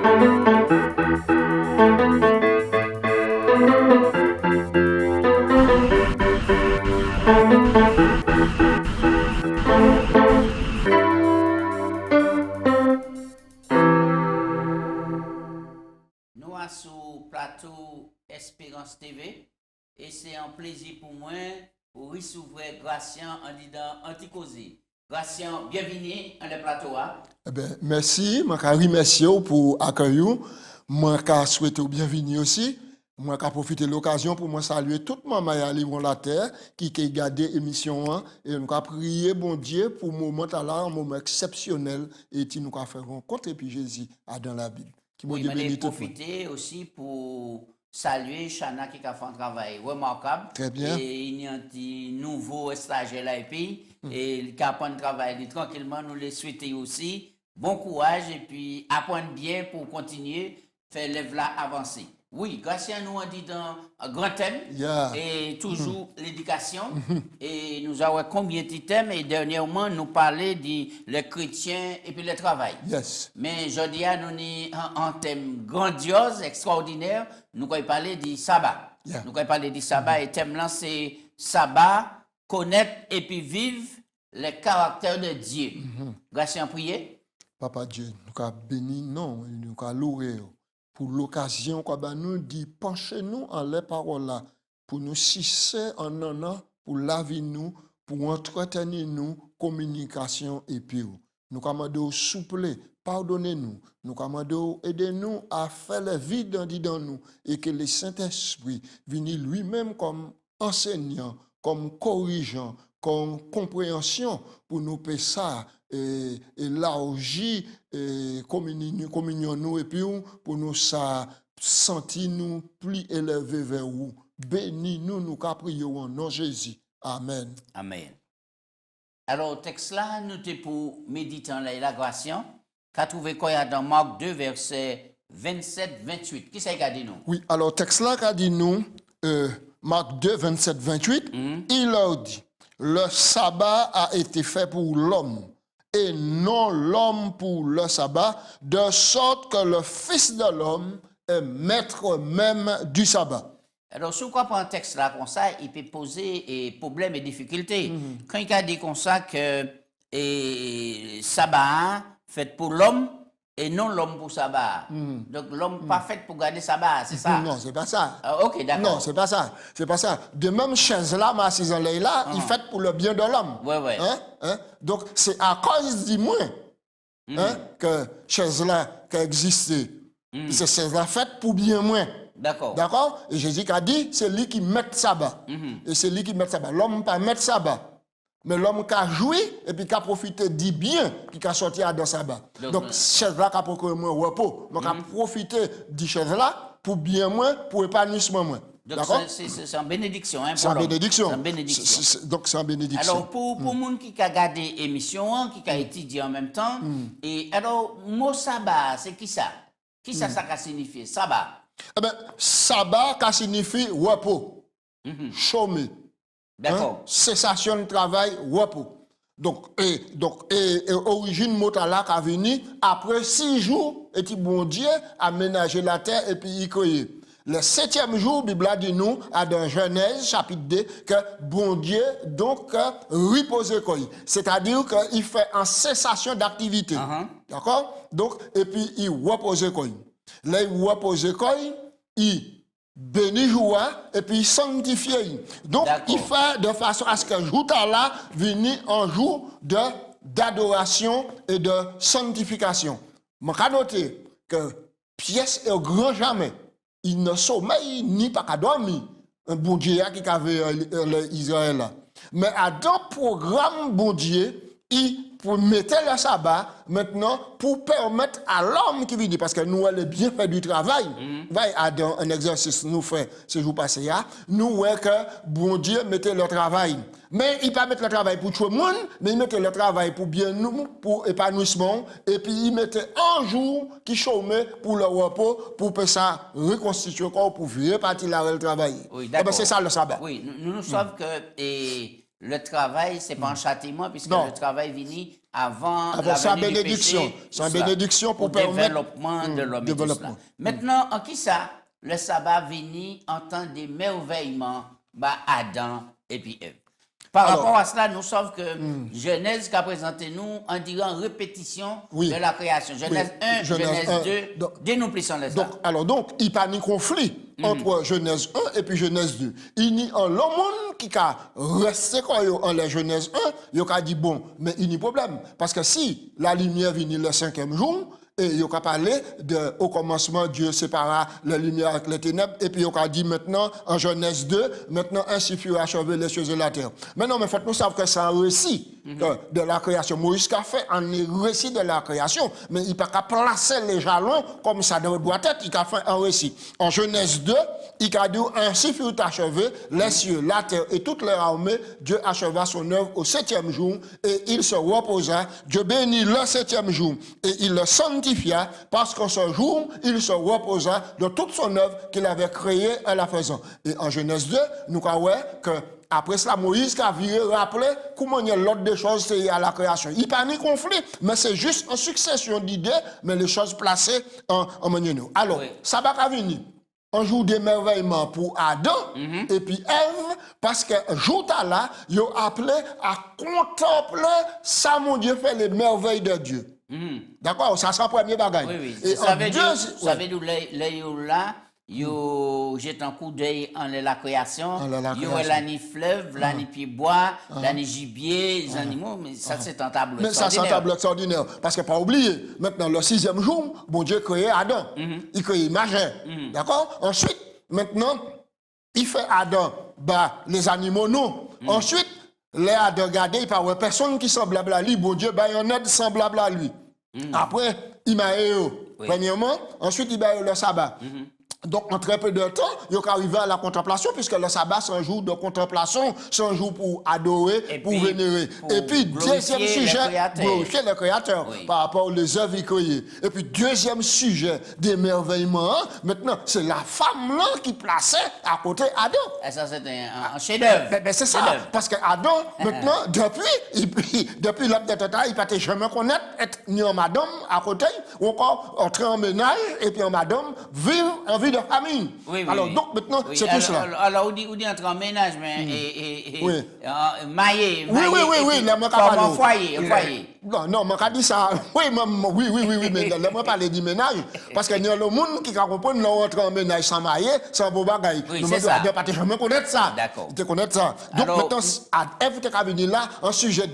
Nous sommes sur le plateau Espérance TV et c'est un plaisir pour moi pour recevoir Gratien en disant Anticausé. Gratien, bienvenue dans le plateau. Eh ben, merci, je remercie pour l'accueil. Je souhaite bienvenue aussi. Je profite de l'occasion pour saluer tout le monde à Livre la Terre qui a regardé l'émission et nous avons prié bon Dieu pour un moment là, un moment exceptionnel et qui nous a fait rencontrer puis Jésus dans la Bible. Oui, je profiter aussi pour saluer Chana qui a fait un travail remarquable. Très bien. Et il y a un nouveau stagiaire là et puis et qui apprend le travail tranquillement. Nous les souhaitons aussi bon courage et puis apprendre bien pour continuer faire l'œuvre là avancer. Oui, Gratien nous a dit dans un grand thème et toujours l'éducation. Et nous avons combien de thèmes et dernièrement nous parler de les chrétiens et puis le travail. Yes. Mais aujourd'hui, nous avons un thème grandiose, extraordinaire. Nous allons parler du sabbat. Nous allons parler du sabbat et le thème là c'est sabbat, connaître et puis vivre les caractères de Dieu. Gratien, prier. Papa Dieu, nous avons béni, non, nous avons loué. Pour l'occasion, nous dit, penchez-nous en les paroles là, pour nous cesser en an, pour laver nous, pour entretenir nous, communication et puis nous commandons souple, pardonnez-nous, nous commandons aidez-nous à faire le vide dans nous et que le Saint-Esprit vienne lui-même comme enseignant, comme corrigeant, comme compréhension pour nous faire ça. Et élargir communion nous et puis pour nous ça sentir nous plus élevés vers vous. Bénis nous, nous prions en nom de Jésus. Amen. Amen. Alors, texte là, nous sommes pour méditer en la grâce. Qu'a trouvé quoi dans Marc 2, verset 27-28. Qui c'est qui a dit nous? Oui, alors, texte là qu'a dit nous, Marc 2, 27-28, il leur dit, le sabbat a été fait pour l'homme et non l'homme pour le sabbat, de sorte que le Fils de l'homme est maître même du sabbat. Alors, si on comprend un texte là comme ça, il peut poser problèmes et difficultés. Quand il a dit comme ça que sabbat fait pour l'homme et non l'homme pour sabbat. Donc, l'homme pas fait pour garder sabbat, c'est ça? Non, c'est pas ça. Ok, d'accord. Non, c'est pas ça. C'est pas ça. De même, chaise là, ma saison là, il fait pour le bien de l'homme. Ouais, ouais. Donc, c'est à cause du moins que chaise là qui existe. C'est chaise là faite pour bien moins. D'accord. D'accord? Et Jésus a dit, c'est lui qui met sabbat. Et c'est lui qui met sabbat. L'homme pas mettre sabbat. Mais l'homme qui a joué et puis qui a profité du bien qui a sorti dans sabbat. Donc, chaise là qui a procuré moins repos. Donc, a profité de chaise là pour bien moins, pour épanouissement moins. Donc, c'est une bénédiction. C'est une bénédiction. C'est une bénédiction. Donc, c'est une bénédiction. Alors, pour les gens qui ont regardé l'émission, qui ont étudié en même temps, et alors, le mot sabbat, c'est qui ça? Qui ça signifie? Sabbat. Eh bien, sabbat, ça signifie repos, chômer. D'accord. Cessation de travail, repos. Donc, origine mot là qui a venu après 6 jours, et puis bon Dieu a ménagé la terre et puis il créé. Le 7e jour, la Bible dit nous, dans Genèse, chapitre 2, que bon Dieu, donc, repose quoi. C'est-à-dire qu'il fait en cessation d'activité. D'accord? Donc, et puis il repose quoi. Là, il repose quoi, il bénit joie et puis sanctifie. Donc, il fait de façon à ce que jour là vienne un jour d'adoration et de sanctification. Je vais noter que pièce est grand jamais. Il ne sommeille ni pas qu'à dormir. Un bon Dieu qui avait Israël. Mais à dans programme bon Dieu, il pour mettre le sabbat maintenant pour permettre à l'homme qui vit parce que nous elle bien fait du travail. Dans un exercice nous fait ce jour passé nous voyons que bon Dieu mettait le travail. Mais il pas mettre le travail pour tout le monde, mais il mettait le travail pour bien nous, pour épanouissement et puis il mettait un jour qui chômait pour le repos pour que ça reconstituer corps pour repartir là le travail. Oui, c'est ça le sabbat. Oui, nous savons que le travail, ce n'est pas un châtiment, puisque le travail vient avant sa venue du bénédiction. péché, Sa tout ça, bénédiction pour le permettre développement de l'homme et tout cela. Maintenant, en qui ça, le sabbat venu en temps d'émerveillement, Adam et puis Ève. Par rapport à cela, nous savons que Genèse qu'a présenté nous, on dirait en répétition de la création. Genèse 1, Genèse 2, dénouplissons les ça. Donc, il n'y a pas de conflit entre Genèse 1 et puis Genèse 2. Il n'y a un monde qui a resté en la Genèse 1, il a dit bon, mais il n'y a pas de problème. Parce que si la lumière vient le 5e jour, et il a parlé au commencement, Dieu sépara la lumière avec les ténèbres. Et puis il a dit maintenant, en Genèse 2, maintenant ainsi furent achevés les cieux et la terre. Maintenant, mais faut-nous savoir que c'est un récit de la création. Moïse qu'a fait un récit de la création, mais il n'a pas qu'à placer les jalons comme ça doit être. Il a fait un récit. En Genèse 2, il a dit ainsi furent achevés les cieux, la terre et toute leur armée. Dieu acheva son œuvre au 7e jour et il se reposa. Dieu bénit le 7e jour et il le sanctifia parce qu'en ce jour, il se reposa de toute son œuvre qu'il avait créée en la faisant. Et en Genèse 2, nous voyons que après cela, Moïse a viré rappeler comment il y a l'autre des choses c'est à la création. Il n'y a pas de conflit, mais c'est juste une succession d'idées, mais les choses placées en manière. Alors, ça va venir. Un jour d'émerveillement pour Adam et puis Ève, parce que jour là, ils ont appelé à contempler ça, mon Dieu, fait les merveilles de Dieu. D'accord? Ça sera le premier bagage. Oui. Et ça veut dire là, yo jette un coup d'œil en la création, yo la ni fleuve, la ni pied bois, la ni gibier, les animaux, mais ça c'est un tableau extraordinaire. Mais ça c'est un tableau extraordinaire, parce que pas oublier, maintenant le 6e jour, bon Dieu crée Adam, il crée Magin, d'accord? Ensuite, maintenant, il fait Adam, les animaux non. Ensuite, les Adam regardé, il parle personne qui semblable à lui, bon Dieu, il y en a de semblable à lui. Après, il m'a premièrement, ensuite il m'a le sabbat. Donc, en très peu de temps, il est arrivé à la contemplation, puisque le sabbat, c'est un jour de contemplation, c'est un jour pour adorer, pour vénérer. Et puis, deuxième sujet, glorifier le Créateur par rapport aux œuvres créées. Et puis, deuxième sujet d'émerveillement, maintenant, c'est la femme là qui plaçait à côté Adam. Et ça, c'est un chef-d'œuvre. C'est ça. Parce que Adam, maintenant, depuis l'homme de Tata, il ne peut jamais connaître être ni en madame à côté, ou encore entrer en ménage, et puis en madame, vivre en vie de famille. Alors, donc, maintenant, c'est tout cela. Alors, on dit entrer en ménage, mais mailler. Oui, comme un foyer. Non, je dis ça. Oui, mais laisse-moi parler du ménage. Parce qu'il y a le monde qui comprend nous rentrer en ménage sans mailler, sans beau bagaille. Oui, c'est ça. Tu ne jamais connaître ça. D'accord. Tu connais ça. Donc, maintenant, Ève est venue là,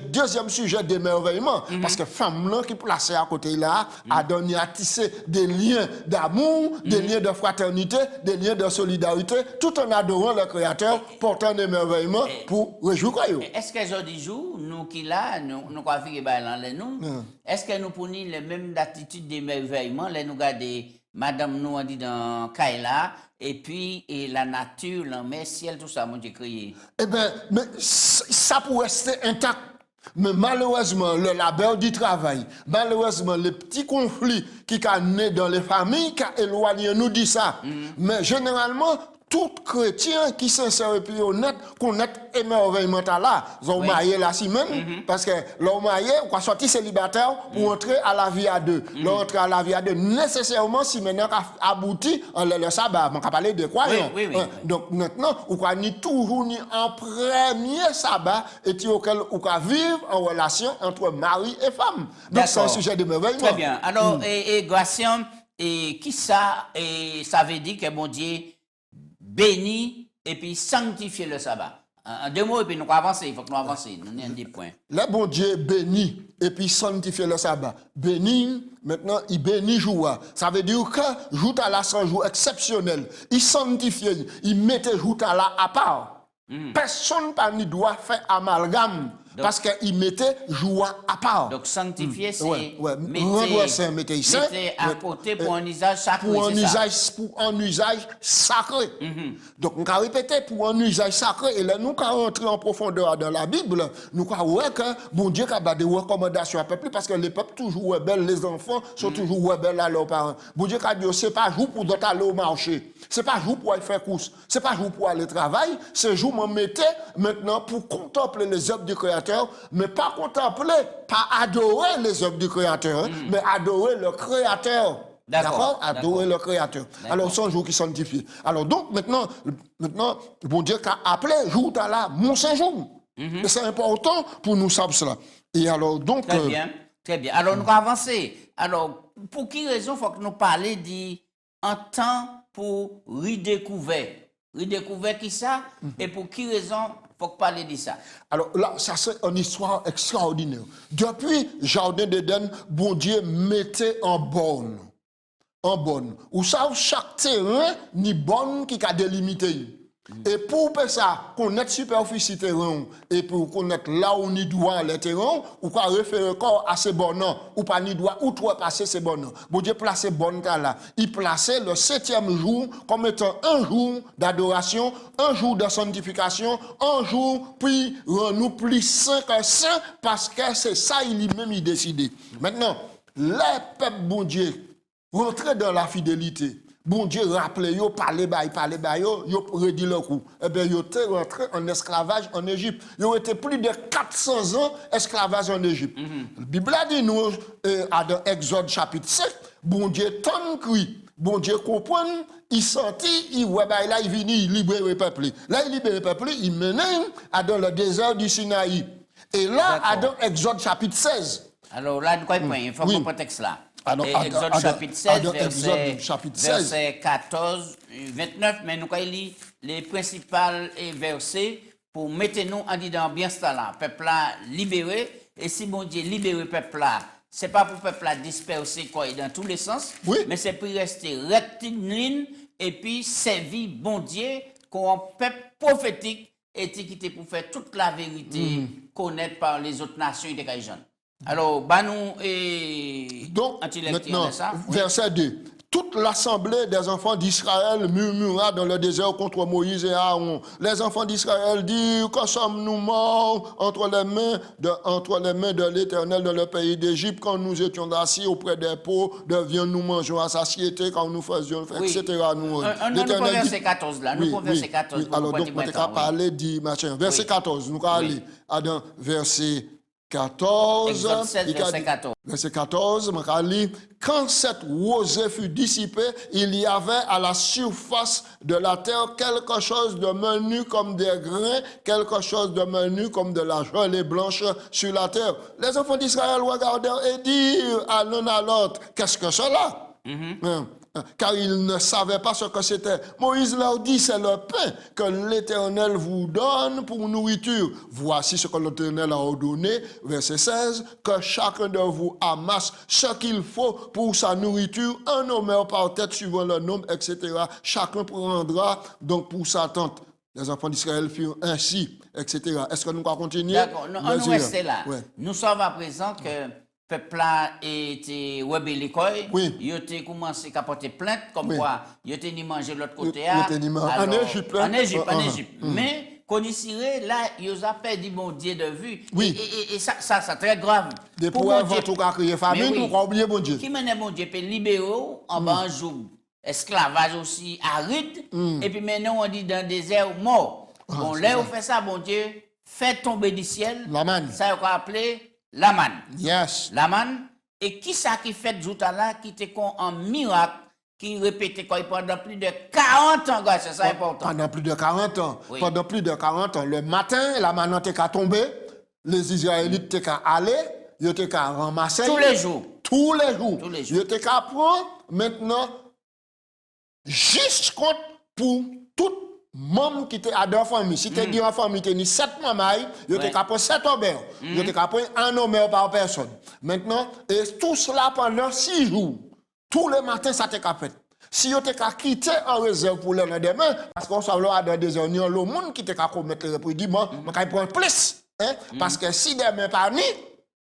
deuxième sujet d'émerveillement. Parce que femme là qui placée à côté là, a donné à tisser des liens d'amour, des liens de fraternité, des liens de solidarité, tout en adorant le Créateur, portant d'émerveillement pour réjouir quoi. Est-ce que aujourd'hui jour, nous qui là, nous quoi faire est-ce que nous prenons les mêmes attitudes d'émerveillement, les nous regardons madame nous on dit dans Kaila et puis la nature, la mer, ciel, tout ça, mon Dieu créé. Eh bien, mais ça pourrait rester intact. Mais malheureusement, le labeur du travail, malheureusement, les petits conflits qui sont nés dans les familles, qui éloignent nous dit ça. Mais généralement, tout chrétien qui est sincère et puis honnête, connaît émerveillement là. Ils ont marié la semaine, parce que l'homme marié, on va sortir célibataire pour entrer à la vie à deux. L'entrer à la vie à deux, nécessairement, si maintenant abouti en le sabbat. On va parler de croyants. Donc maintenant, on va ni toujours ni en premier sabbat, et auquel on va vivre en relation entre mari et femme. Donc c'est un sujet d'émerveillement. Très bien. Alors, Gratian, qui ça, ça veut dire que bon Dieu béni et puis sanctifier le sabbat. En deux mots, et puis nous avancer, il faut que nous avancions. Nous avons des points. Le bon Dieu bénit et puis sanctifier le sabbat. Béni, maintenant, il bénit jour. Ça veut dire que jour à la c'est un jour exceptionnel. Il sanctifie, il mettait jour à la à part. Personne parmi doit faire amalgame. Donc, parce qu'il mettait joie à part. Donc sanctifier, c'est mettez à côté pour un usage sacré. Pour un usage sacré. Donc on va répéter pour un usage sacré. Et là, nous allons rentrer en profondeur dans la Bible. Nous allons voir que bon Dieu a des recommandations à peuple parce que les peuples toujours rebelles, les enfants sont toujours rebelles à leurs parents. Bon Dieu a dit, c'est pas jour pour d'autres aller au marché. C'est pas jour pour aller faire course. C'est pas jour pour aller travailler. C'est jour me mettez maintenant pour contempler les œuvres du Créateur. Créateur, mais pas contempler, pas adorer les œuvres du Créateur, mais adorer le Créateur. D'accord? Adorer le Créateur. Alors, c'est un jour qui est sanctifié. Alors, donc, maintenant, bon Dieu a appelé jour là, mon Saint-Jour. Et c'est important pour nous savoir cela. Et alors, donc. Très bien, très bien. Alors, nous allons avancer. Alors, pour quelle raison faut que nous parlions d'un temps pour redécouvrir? Redécouvrir qui ça? Et pour quelle raison faut que parler de ça? Alors là, ça c'est une histoire extraordinaire. Depuis Jardin d'Éden, bon Dieu mettait en borne. En borne. Ou ça, chaque terrain, ni borne qui a délimité. Et pour ça, connaître superficie terrain, et pour connaître là où ni doit les terrains, ou quoi référer encore à ces bornes, ou pas ni doit outrepasser ces bornes. Bon Dieu placé borne là. Il plaçait le 7e jour comme étant un jour d'adoration, un jour de sanctification, un jour puis nous plus saint que saint, parce que c'est ça il-même il décidé. Maintenant, les peuples bon Dieu rentrer dans la fidélité. Bon Dieu rappelez yo, parlez yo redit le coup. Eh bien, yo étaient rentrés en esclavage en Égypte. Yo étaient plus de 400 ans esclavage en Égypte. La Bible a dit nous, dans Exode chapitre 7, bon Dieu tant cri, bon Dieu comprend, il sentit, il voit, là il vient, il libère le peuple. Là il libère le peuple, il mène dans le désert du Sinaï. Et là, dans Exode chapitre 16. Alors là, nous croyons il faut qu'on contexte là. Alors, Exode chapitre 16, verset 14, 29, mais nous allons lire les principaux versets pour mettre nous en disant bien ça là. Peuple là libéré, et si bon Dieu libère le peuple là, ce n'est pas pour le peuple là disperser quoi, dans tous les sens, mais c'est pour rester rectiligne et puis servir bon Dieu comme un peuple prophétique et qui était pour faire toute la vérité connaître par les autres nations et des jeunes. Alors, nous et donc, maintenant, verset 2. Toute l'assemblée des enfants d'Israël murmura dans le désert contre Moïse et Aaron. Les enfants d'Israël dirent, que sommes-nous morts entre les mains de l'Éternel dans le pays d'Égypte, quand nous étions assis auprès des pots de viande, nous mangeons à satiété, quand nous faisions, etc. Nous prenons verset 14 là. Nous prenons verset 14. Alors, donc, on va parler du machin. Verset 14, nous allons aller à verset 14, Exode 16, verset 14. Verset 14, quand cette rosée fut dissipée, il y avait à la surface de la terre quelque chose de menu comme des grains, quelque chose de menu comme de la gelée blanche sur la terre. Les enfants d'Israël regardèrent et dirent à l'un à l'autre, qu'est-ce que cela? Car ils ne savaient pas ce que c'était. Moïse leur dit, c'est le pain que l'Éternel vous donne pour nourriture. Voici ce que l'Éternel a ordonné, verset 16, que chacun de vous amasse ce qu'il faut pour sa nourriture, un homme par tête suivant le nombre, etc. Chacun prendra donc pour sa tente. Les enfants d'Israël firent ainsi, etc. Est-ce que nous allons continuer? D'accord, nous restons là. Ouais. Nous sommes à présent que le peuple a été rebellé. Il a commencé à porter plainte, comme quoi il a été mangé de l'autre côté. En Égypte. En Égypte. Mais, qu'on ici, là, il a perdu mon Dieu de vue. Et ça, c'est très grave. Depuis avant tout cas créer famine, nous avons oublié mon Dieu. Qui mène mon Dieu, peut libérer en bas un jour. Esclavage aussi aride. Et puis maintenant, on dit dans le désert mort. Bon, là, on fait ça, mon Dieu, fait tomber du ciel. La manne. Ça, on va appeler la manne. Yes. La manne. Et qui ça qui fait Zouta là, qui était un miracle, qui répétait pendant plus de 40 ans, c'est ça important. Pendant plus de 40 ans. Oui. Pendant plus de 40 ans. Le matin, la manne était qu'à tomber, les Israélites étaient qu'à aller, ils étaient qu'à ramasser. Tous les jours. Tous les jours. Tous les jours. Ils étaient qu'à prendre, maintenant, juste compte pour tout membre qui était à deux familles. Si tu dis en famille, tu as 7 mamans, tu as capé 7 auberges. Tu as capé un auberge par personne. Maintenant, et tout cela pendant 6 jours. Tous les matins, ça t'a fait. Si tu as quitté en réserve pour le lendemain, parce qu'on s'en va dans des zones, le monde qui t'a commettre le repris dit, bon, je vais prendre plus. Parce que si demain pas ni,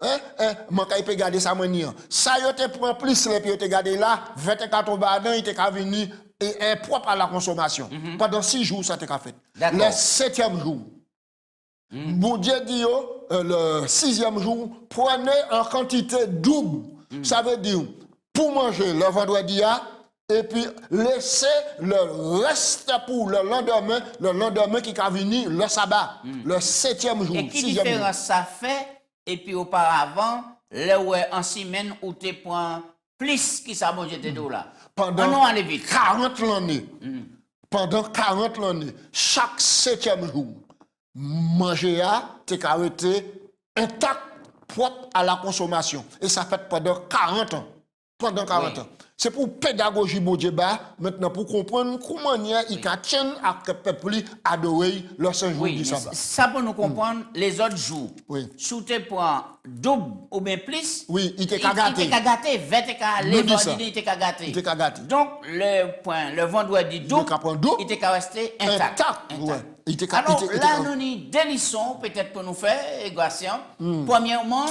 je peux garder sa manière. Ça, tu te prend plus, et puis tu garder là, 24 badans, il t'a venu et propre à la consommation. Pendant 6 jours, ça t'a fait. Le 7e jour, bon Dieu dit, le 6e jour, prenez en quantité double. Ça veut dire, pour manger le vendredi, et puis laisser le reste pour le lendemain qui va venir, le sabbat, le 7e jour. Et qui 6e jour. différence ça fait, et puis auparavant, là où en semaine où tu prends plus qui ça bon j'étais là. Pendant On aller vite. 40 l'année, pendant 40 l'année, chaque 7e jour, manger à, t'es arrêté intact, propre à la consommation. Et ça fait pendant 40 ans. Pendant 40 ans. C'est pour pédagogie, bon Dieu, maintenant pour comprendre comment il tient à que le peuple adorer le Saint jour du sabbat. Ça pour nous comprendre les autres jours. Oui. Si tu prends double ou bien plus, Oui, il était gâté. Il était gâté, 20 les vendredis, il était gâté. Il était gâté. Donc, le vendredi double, il était resté intact. Intact. Alors, là, nous avons des leçons, peut-être pour nous faire, équation. Premièrement,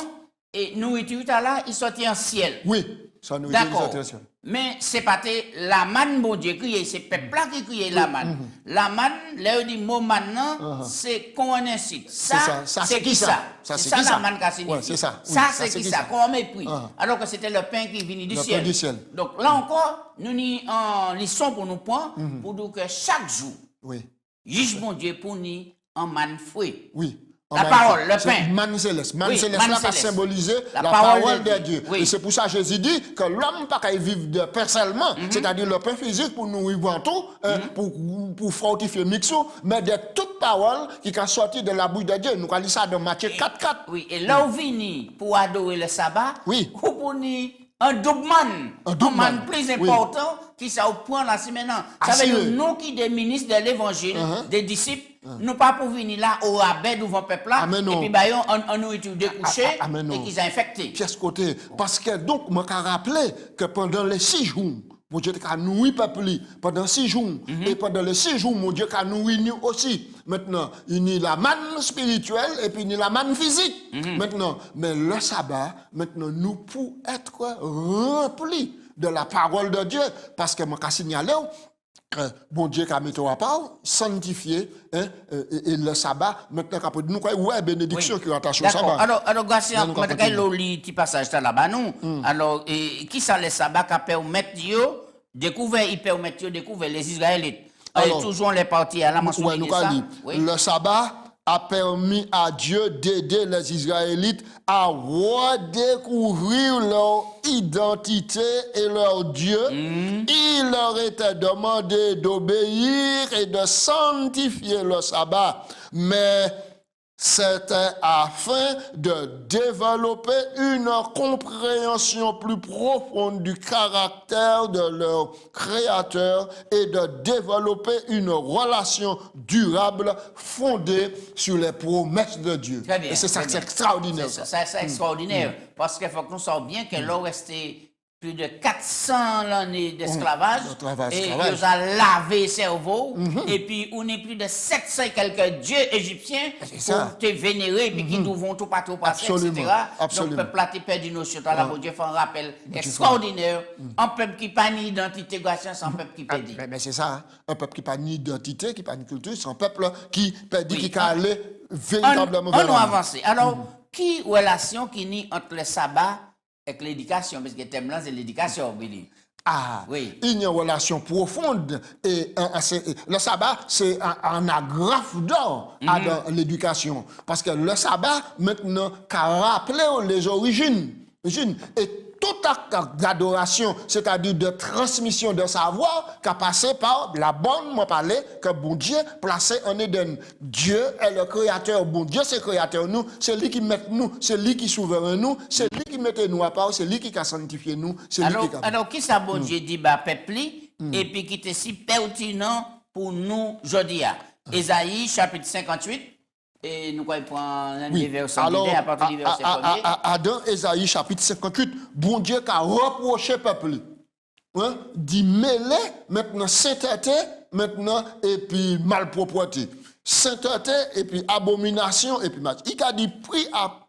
et nous étudions là, il sortit en ciel. Oui, ça nous d'accord. Attention. Mais c'est pas la manne, mon Dieu, crié, c'est peuple-là qui crie la manne. La manne, là, on dit mot maintenant, c'est qu'on incite. Ça, c'est qui ça? C'est ça la manne qui signifie. C'est ça. Ça, c'est qui ça? Qu'on mépris. Alors que c'était le pain qui venait du ciel. Donc là encore, nous avons une leçon pour nous prendre, pour dire que chaque jour, juge mon Dieu pour nous en manne fouet. Oui. La parole, le pain. Man céleste. Man céleste là va symboliser la parole de Dieu. Et c'est pour ça que Jésus dit que l'homme ne peut pas vivre de pain seulement, c'est-à-dire le pain physique pour nous vivre en tout, pour fortifier mixo, mais de toute parole qui can sortir de la bouche de Dieu. Nous allons lire ça dans Matthieu 4:4. Oui, et là où vini pour adorer le sabbat, ou pour nous un double man plus important qui ça prend la semaine. Ça veut dire nous qui des ministres de l'évangile, des disciples, nous pas pour venir là au rabais devant le peuple là, et puis bah, on nous est découché et qu'ils ont infecté. Pièce côté. Parce que donc, je me rappelle que pendant les 6 jours, mon Dieu a nourri le peuple pendant 6 jours. Et pendant les 6 jours, mon Dieu a nourri nous aussi. Maintenant, il y a la manne spirituelle et puis il y a la manne physique. Maintenant, mais le sabbat, maintenant, nous pouvons être remplis de la parole de Dieu. Parce que je vais signaler que bon Dieu a mis à part, sanctifié, et le sabbat, maintenant, nous avons une bénédiction qui est attachée au sabbat. Alors, Garcia, maintenant, il y a un petit passage là-bas, nous. Alors, qui ça le sabbat qui permet de découvrir les Israélites? Alors, toujours les parties à la mention de ça. Le sabbat a permis à Dieu d'aider les Israélites à redécouvrir leur identité et leur Dieu. Il leur était demandé d'obéir et de sanctifier le sabbat. Mais c'était afin de développer une compréhension plus profonde du caractère de leur Créateur et de développer une relation durable fondée sur les promesses de Dieu. Très bien, et c'est ça qui est extraordinaire. C'est extraordinaire, parce qu'il faut qu'on sache bien que l'on restait plus de 400 années d'esclavage, et ils ont lavé le cerveau, et puis on est plus de 700 quelques dieux égyptiens pour te vénérer, et puis qui nous vont tout partout passer, etc. Donc le peuple a perdu notion, là, pour Dieu fait un rappel extraordinaire, un peuple qui n'a pas ni identité, c'est un peuple qui perdit. Mais c'est ça, hein? Un peuple qui n'a pas ni identité, qui n'a pas ni culture, c'est un peuple qui perdit, qui a allé véritablement vers on a avancé. Alors, qui relation qui nie entre le sabbat avec l'éducation, parce que le thème là, c'est l'éducation, Billy. Oui. Il y a une relation profonde. Et le sabbat, c'est un agrafe d'or dans l'éducation. Parce que le sabbat, maintenant, qu'a rappelé les origines. Et tout acte d'adoration, c'est-à-dire de transmission de savoir, qui a passé par la bonne, moi parler, que bon Dieu placé en Éden. Dieu est le créateur. Bon Dieu, c'est créateur nous. C'est lui qui met nous. C'est lui qui souverain nous. C'est lui qui mette nous à part. C'est lui qui a sanctifié nous. Alors, qui ça, bon Dieu dit, peuple, et puis qui est si pertinent pour nous aujourd'hui? Ésaïe, chapitre 58. Et nous allons prendre un verset à partir du verset 1er. Dans Ésaïe chapitre 58, bon Dieu a reproché le peuple. Dit mêler maintenant sainteté, maintenant et puis malpropreté. Sainteté et puis abomination et puis mal. Il a dit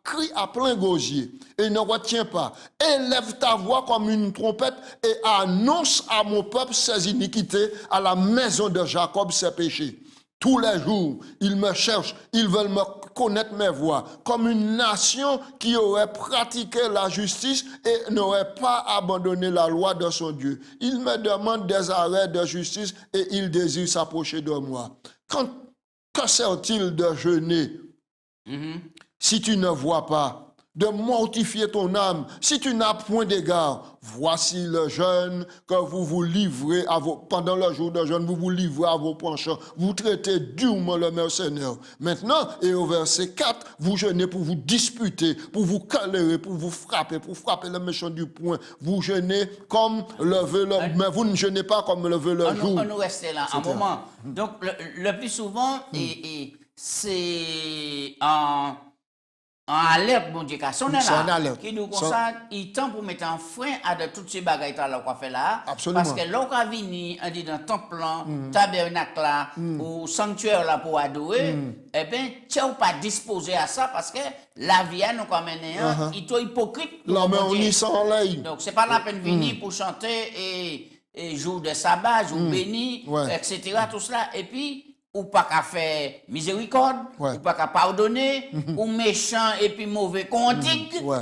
cri à plein gosier et ne retient pas. Élève ta voix comme une trompette et annonce à mon peuple ses iniquités, à la maison de Jacob ses péchés. Tous les jours, ils me cherchent, ils veulent me connaître mes voies, comme une nation qui aurait pratiqué la justice et n'aurait pas abandonné la loi de son Dieu. Il me demande des arrêts de justice et il désire s'approcher de moi. Que sert-il de jeûner si tu ne vois pas? De mortifier ton âme si tu n'as point d'égard. Voici le jeûne que vous vous livrez pendant le jour de jeûne, vous vous livrez à vos penchants, vous traitez durement le mercenaire. Maintenant, et au verset 4, vous jeûnez pour vous disputer, pour vous calérer, pour frapper le méchant du poing. Vous jeûnez comme le veut mais vous ne jeûnez pas comme le veut le jour. On nous reste là un moment. Donc, le plus souvent, c'est en alerte, bon Dieu, car son là, qui nous constate, il tend pour mettre un frein à de toutes ces bagailles qu'on fait là. Absolument. Parce que l'on a venu, on dit dans le temple, tabernacle là, ou sanctuaire là pour adorer, eh bien, tu n'es pas disposé à ça parce que la vie nous comme il est hypocrite. La main on y s'enlève. Donc, c'est pas la peine de venir pour chanter et jour de sabbat, jour béni, etc. Tout cela. Et puis, ou pas qu'à faire miséricorde, ou pas qu'à pardonner, ou méchant et puis mauvais contique. Ou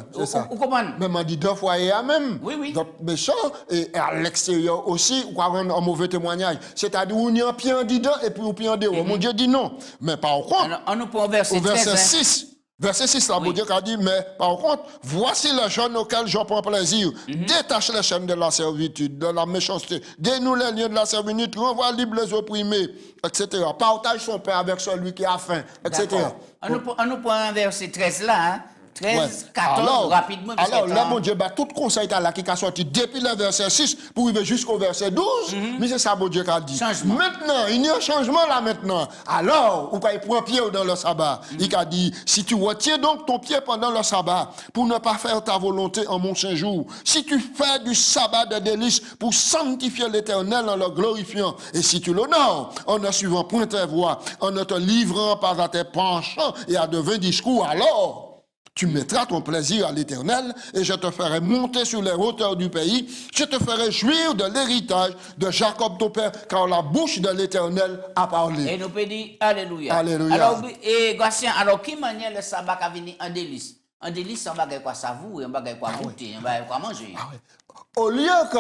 comment? Même on dit deux fois et même. Oui. Donc méchant et à l'extérieur aussi, ou rendre un mauvais témoignage. C'est-à-dire on y a un pied en dedans et puis on pied en dehors. Mon Dieu dit non. Mais par contre, alors, on nous prend au verset 6. Verset 6, là, mon Dieu a dit, mais par contre, voici le jeûne auquel je prends plaisir. Détache les chaînes de la servitude, de la méchanceté. Dénoue les liens de la servitude, renvoie libre les opprimés, etc. Partage son pain avec celui qui a faim, etc. On nous prend un verset 13 là, hein? 13, 14, rapidement. Alors, là, mon Dieu, tout conseil là qui a sorti depuis le verset 6 pour arriver jusqu'au verset 12, mais c'est ça, mon Dieu, qui a dit. Changement. Maintenant, il y a un changement là maintenant. Alors, ou quand il prend pied dans le sabbat, il a dit, si tu retiens donc ton pied pendant le sabbat pour ne pas faire ta volonté en mon saint jour, si tu fais du sabbat de délices pour sanctifier l'Éternel en le glorifiant, et si tu l'honores en ne suivant point tes voies, en ne te livrant pas à tes penchants et à de vains discours, alors tu mettras ton plaisir à l'Éternel et je te ferai monter sur les hauteurs du pays. Je te ferai jouir de l'héritage de Jacob ton père, car la bouche de l'Éternel a parlé. Et nous peut dire Alléluia. Alléluia. Alors, et Gatien, alors qui manière le sabbat à venir en délice? En délice, on va quoi savourer, on va quoi goûter, on va quoi manger. Au lieu que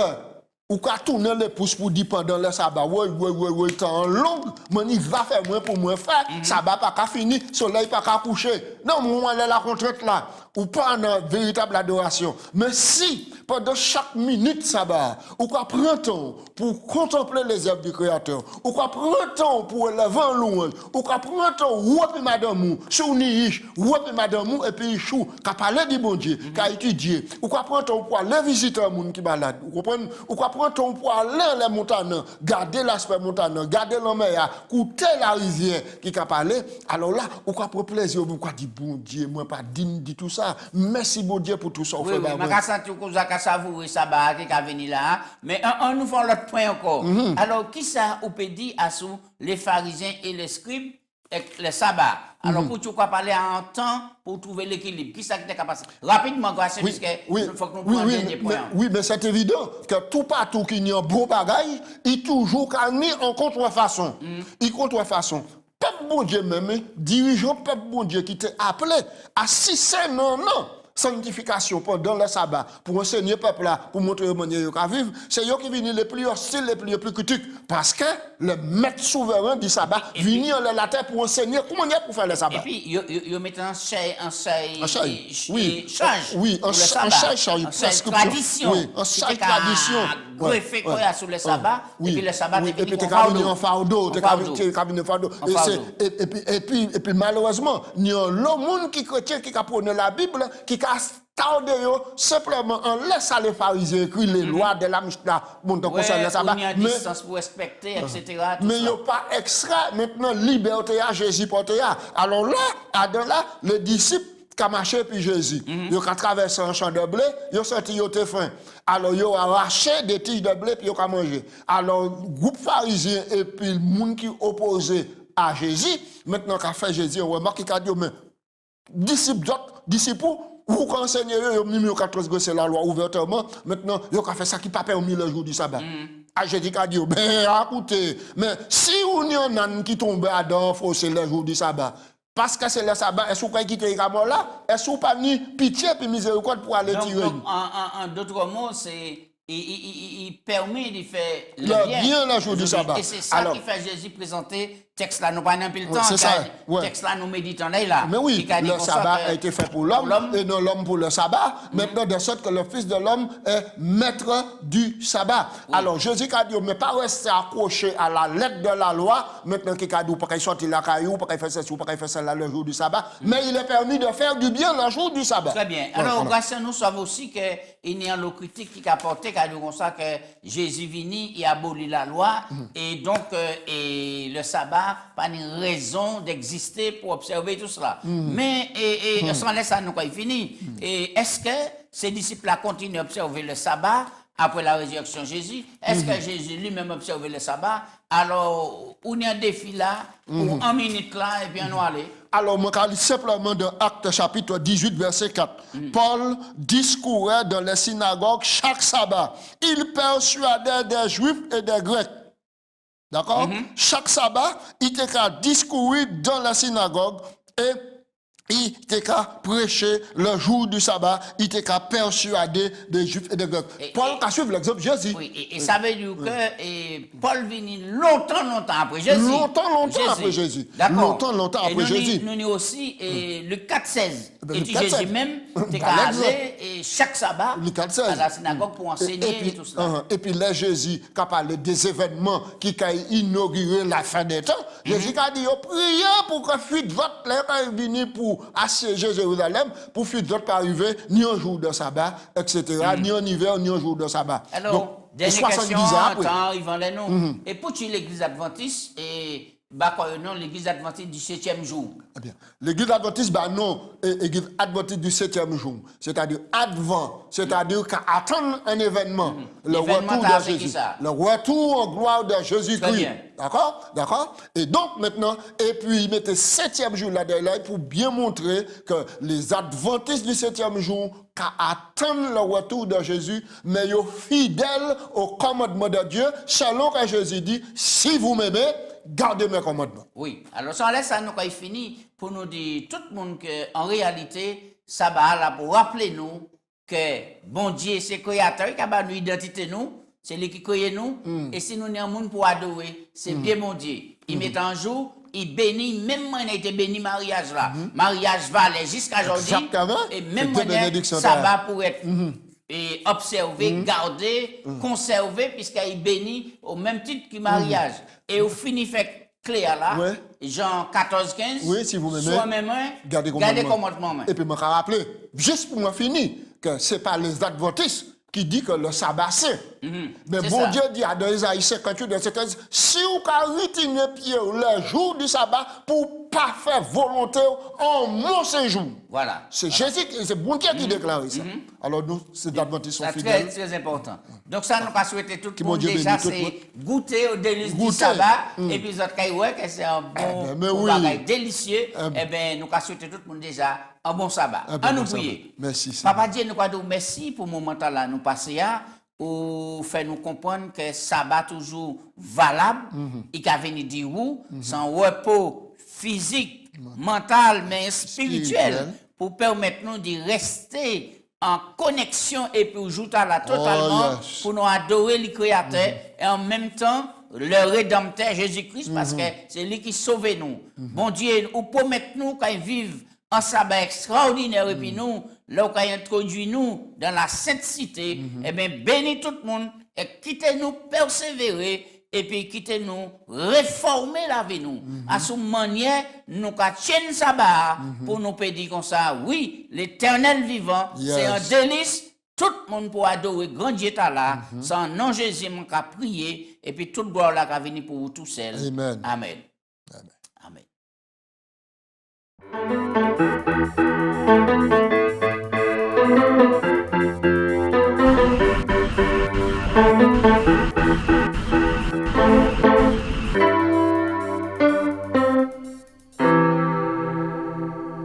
ou qu'à tourner les pouces pour dire pendant le sabbat, oui, temps long, mais il va faire moins pour moins faire, sabbat pas qu'à finir, soleil pas qu'à coucher. Non, moi, on est la contrainte là, ou pas en véritable adoration. Mais si, pendant chaque minute sabbat, ou qu'à prendre temps pour contempler les œuvres du Créateur, ou qu'à prendre temps pour élever un louange, ou qu'à prendre temps, ou madame, sur niche, ou madame, et puis chou, qu'à parler du bon Dieu, qu'à étudier, ou qu'à prendre temps pour aller visiter un monde qui balade, vous comprenez, ou qu'à prendre temps pour aller les montagnes, garder l'aspect montagneux, garder la mer, écouter la rivière qui a parlé, alors là, ou qu'à prendre plaisir, ou qu'à dire bon Dieu, moi pas digne de tout ça, merci bon Dieu pour tout ça. Oui, mais je sens que vous avez savourer ça, qui a venu là, mais on nous fait l'autre point encore. Alors, qui ça, on peut dire à les pharisiens et les scribes, et le sabbat? Alors, pour tu parler en temps pour trouver l'équilibre, qui ça qui est capable? Rapidement, grâce puisque il faut que nous prenions des points. Oui, mais c'est évident que tout partout qu'il y a un beau bagage, il toujours mis en contrefaçon. Il contrefaçon. Peuple bon Dieu même, dirigeant peuple bon Dieu qui t'est appelé à 6 non. Sanctification pendant le sabbat pour enseigner peuple là, pour montrer comment ils vivre, c'est eux qui viennent les plus hostiles, les plus critiques, parce que le maître souverain du sabbat vient en la terre pour enseigner comment il pour faire le sabbat. Et puis, ils mettent un charge, tradition. Oui, un charge tradition. Greffé quoi sur le sabbat, et puis le sabbat et puis t'es en fardeau, et puis malheureusement, il y a l'homme monde qui chrétien qui apprenait la Bible, qui tardé simplement on laisse les pharisiens écrire les lois de la Mishnah concernant le sabbat, mais distance pour respecter, etc. Mais il n'y a pas extra maintenant liberté à Jésus porté. Alors là, les disciples qui ont marché puis Jésus, ils ont traversé un champ de blé, ils ont senti qu'ils étaient faim. Alors ils ont arraché des tiges de blé puis ils ont mangé. Alors groupe pharisien et puis le monde qui opposé à Jésus, maintenant qu'a fait Jésus, on remarque qu'il a dit mais disciples, ou quand Seigneur a transgressé la loi ouvertement, maintenant, il a fait ça qui n'a pas permis le jour du sabbat. Jésus a dit, ben écoutez, mais si on y en a qui tombe à dans c'est le jour du sabbat, parce que c'est le sabbat, est-ce qu'on quitte Ikamon là? Est-ce qu'on pas ni pitié puis miséricorde pour aller tirer? Donc, en d'autres mots, c'est il permet de faire le bien le jour du sabbat. Et c'est ça qui fait Jésus présenter texte là, nous pas un peu le temps. C'est ça. Ouais. Texte là, nous méditons là. Mais oui, le sabbat a été fait pour l'homme et non l'homme pour le sabbat. Maintenant, de sorte que le Fils de l'homme est maître du sabbat. Oui. Alors, Jésus a dit, mais pas rester accroché à la lettre de la loi. Maintenant, qu'il a dit, pas qu'il sorte la caillou, pas qu'il fait ceci, pas qu'il fait cela le jour du sabbat. Mais il est permis de faire du bien le jour du sabbat. Très bien. Alors, grâce à nous, savons aussi qu'il y a un critique qui a porté, qui a dit comme ça que Jésus vini, il abolit la loi. Et donc, et le sabbat, pas une raison d'exister pour observer tout cela. Mais, sans laisser ça, nous, quand il finit, et est-ce que ces disciples-là continuent à observer le sabbat après la résurrection de Jésus? Est-ce que Jésus lui-même observait le sabbat? Alors, on y a un défi là, pour 1 minute là, et puis on va aller. Alors, je vais simplement dans Actes chapitre 18, verset 4. Paul discourait dans les synagogues chaque sabbat. Il persuadait des Juifs et des Grecs. D'accord? Chaque sabbat, il était qu'à discourir dans la synagogue et il était qu'à prêcher le jour du sabbat, il était qu'à persuader des Juifs et des Grecs. Paul a suivi l'exemple de Jésus. Oui, et ça veut dire que Paul vient longtemps après Jésus. Longtemps après Jésus. D'accord. Longtemps après Jésus. Nous aussi, le 4-16. Et le 4-16. Jésus même, t'es casé et chaque sabbat à la synagogue pour enseigner et tout cela. Et puis là, Jésus qui a parlé des événements qui ont inauguré la fin des temps. Jésus a dit, priez pour que fuite votre l'air venu pour assiéger Jérusalem, pour fuite votre pas arriver ni un jour de sabbat, etc., ni en hiver, ni un jour de sabbat. Alors, donc, dernière question, temps, Yvan Lénon. Et pour tu l'église adventiste, et non, l'église adventiste du 7e jour. Eh bien, l'église adventiste, non, l'église adventiste du 7e jour. C'est-à-dire advent, c'est-à-dire qu'attendre un événement, le retour de Jésus. Le retour en gloire de Jésus-Christ. D'accord? D'accord? Et donc maintenant, et puis il mettait 7e jour là-dedans pour bien montrer que les adventistes du 7e jour attendent le retour de Jésus, mais ils sont fidèles au commandement de Dieu, selon que Jésus dit, si vous m'aimez, gardez mes commandements. Oui, alors sans laisse ça nous quand il finit pour nous dire tout le monde que en réalité ça va là pour rappeler nous que bon Dieu c'est créateur qui a nous identité nous, c'est lui qui crée nous et si nous sommes un monde pour adorer, c'est bien mon Dieu. Il met en jour, il bénit, même moi on a été béni mariage là. Mariage va aller jusqu'à aujourd'hui et même moi ça va pour être et observer, garder, conserver, puisqu'il bénit au même titre que mariage. Et au fini fait clair là, Jean 14, 15, oui, si vous m'aimez, soit même gardez commandement. Et puis je me rappeler, juste pour me finir, que ce n'est pas les adventistes qui disent que le sabbat c'est. Mais bon Dieu dit à Isaïe 58, verset 15, si vous retenez pied le jour du sabbat pour pas faire volonté en mon séjour. Voilà. C'est Jésus, c'est bon Dieu qui déclare ça. Alors nous, ces adventistes sont fidèles. C'est très important. Donc ça, nous pas souhaiter tout le monde déjà, c'est goûter au délice du sabbat. Et puis les autres, que c'est un bon bagage délicieux. Eh bien, nous pas souhaiter tout le monde déjà un bon sabbat. À nous prier. Merci. Papa Dieu, nous pas dire merci pour le moment là, nous passer là. Pour faire nous comprendre que sabbat toujours valable, il a venu dire où, sans repos physique, mental, mais spirituel, pour permettre nous de rester en connexion et pour jouer à la totalement, pour nous adorer le Créateur et en même temps le Rédempteur Jésus-Christ, parce que c'est lui qui sauve nous. Bon Dieu, ou promettre nous qu'il vive un sabbat extraordinaire et puis nous, là où il introduit nous dans la sainte cité, eh bien, bénis tout le monde et quittez-nous persévérer et puis quittez-nous réformer la vie nous. À ce manière, nous tiennent sabbat pour nous dire comme ça, oui, l'éternel vivant, c'est un délice. Tout le monde pour adorer grand Dieu là, sans nom Jésus, mon prier et puis toute gloire là qui va venir pour vous tout seul. Amen. Amen. Amen.